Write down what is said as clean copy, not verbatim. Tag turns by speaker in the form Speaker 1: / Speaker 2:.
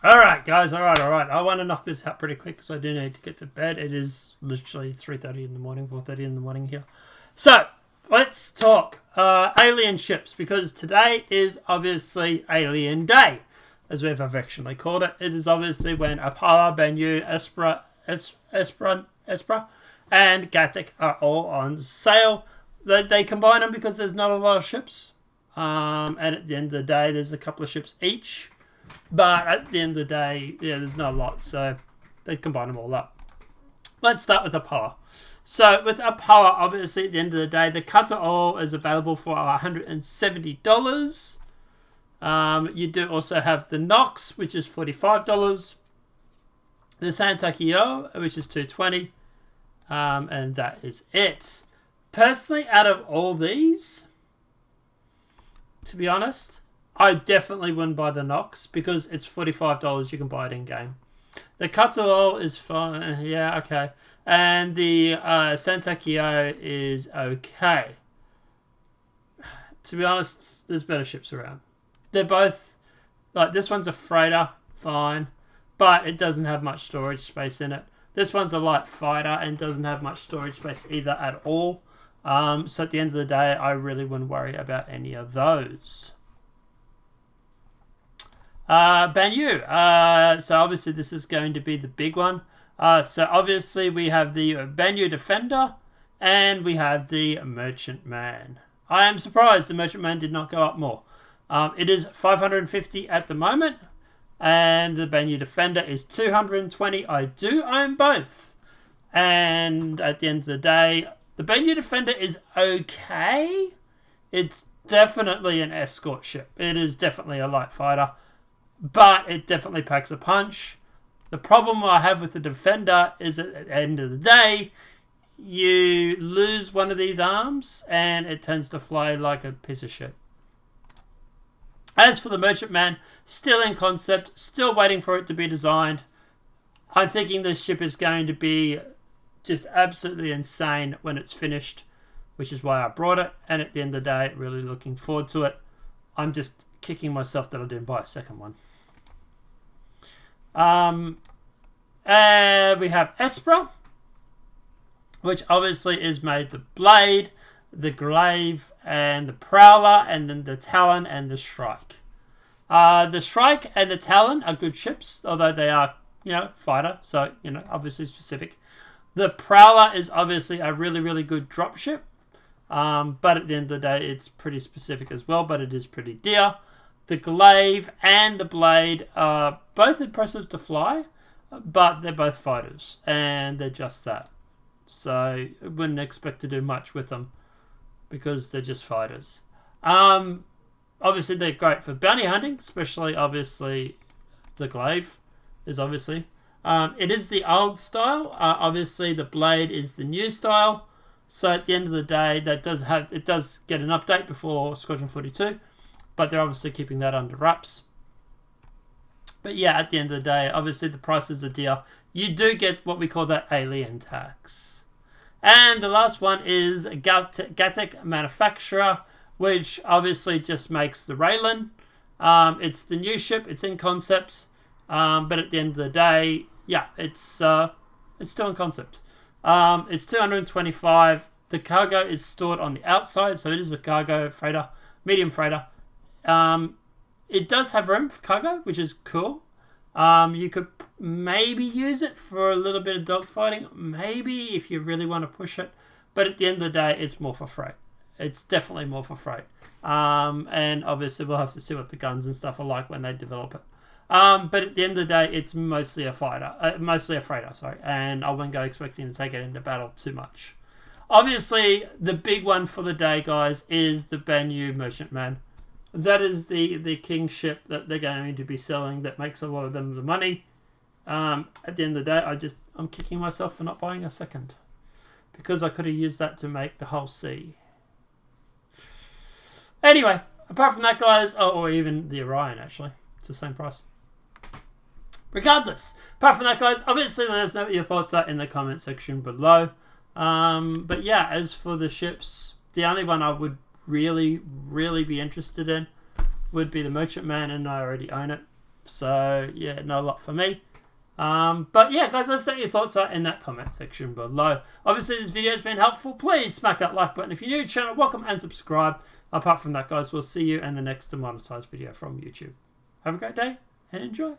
Speaker 1: Alright, guys, alright. I want to knock this out pretty quick because I do need to get to bed. It is literally 3:30 in the morning, 4:30 in the morning here. So, let's talk alien ships, because today is obviously Alien Day, as we've affectionately called it. It is obviously when AOPOA, Banu, Esperia, and Gatac are all on sale. They combine them because there's not a lot of ships. And at the end of the day, there's a couple of ships each. But at the end of the day, yeah, there's not a lot, so they combine them all up. Let's start with AOPOA. So with AOPOA, obviously at the end of the day, the cutter oil is available for $170. You do also have the Nox, which is $45. The Santakio, which is $220. And that is it. Personally, out of all these, to be honest, I definitely wouldn't buy the Nox because it's $45. You can buy it in game. The cutter oil is fine. Yeah, okay. And the Santakio is okay. To be honest, there's better ships around. They're both, like, this one's a freighter, fine, but it doesn't have much storage space in it. This one's a light fighter and doesn't have much storage space either at all. So at the end of the day, I really wouldn't worry about any of those. Banu. So obviously this is going to be the big one. So obviously we have the Banu Defender and we have the Merchantman. I am surprised the Merchantman did not go up more. It is $550 at the moment, and the Banu Defender is $220. I do own both, and at the end of the day, the Banu Defender is okay. It's definitely an escort ship. It is definitely a light fighter, but it definitely packs a punch. The problem I have with the Defender is at the end of the day, you lose one of these arms and it tends to fly like a piece of shit. As for the Merchantman, still in concept, still waiting for it to be designed. I'm thinking this ship is going to be just absolutely insane when it's finished, which is why I brought it. And at the end of the day, really looking forward to it. I'm just kicking myself that I didn't buy a second one. We have Esperia, which obviously is made the Blade, the Glaive, and the Prowler, and then the Talon and the Shrike. The Shrike and the Talon are good ships, although they are, fighter, so, obviously specific. The Prowler is obviously a really, really good drop ship, but at the end of the day, it's pretty specific as well, but it is pretty dear. The Glaive and the Blade are both impressive to fly, but they're both fighters, and they're just that. So I wouldn't expect to do much with them because they're just fighters. Obviously, they're great for bounty hunting, especially, obviously, the Glaive is obviously. It is the old style. Obviously, the Blade is the new style. So at the end of the day, it does get an update before Squadron 42, but they're obviously keeping that under wraps. But yeah, at the end of the day, obviously the prices are dear. You do get what we call that alien tax. And the last one is Gatac Manufacturer, which obviously just makes the Raylan. It's the new ship. It's in concept. But at the end of the day, yeah, it's still in concept. It's $225. The cargo is stored on the outside, so it is a cargo freighter, medium freighter. It does have room for cargo, which is cool. You could maybe use it for a little bit of dogfighting, maybe if you really want to push it. But at the end of the day, it's more for freight. It's definitely more for freight. And obviously, we'll have to see what the guns and stuff are like when they develop it. But at the end of the day, it's mostly a freighter, and I wouldn't go expecting to take it into battle too much. Obviously, the big one for the day, guys, is the Banu Merchantman. That is the king ship that they're going to be selling that makes a lot of them the money. At the end of the day, I'm kicking myself for not buying a second, because I could have used that to make the whole sea. Anyway, apart from that, guys, or even the Orion, actually, it's the same price. Regardless, apart from that, guys, obviously let us know what your thoughts are in the comment section below. But yeah, as for the ships, the only one I would really be interested in would be the Merchantman, and I already own it. So, yeah, not a lot for me. But yeah, guys, let's know what your thoughts are in that comment section below. Obviously, this video has been helpful. Please smack that like button. If you're new to the channel, welcome and subscribe. Apart from that, guys, we'll see you in the next demonetized video from YouTube. Have a great day and enjoy.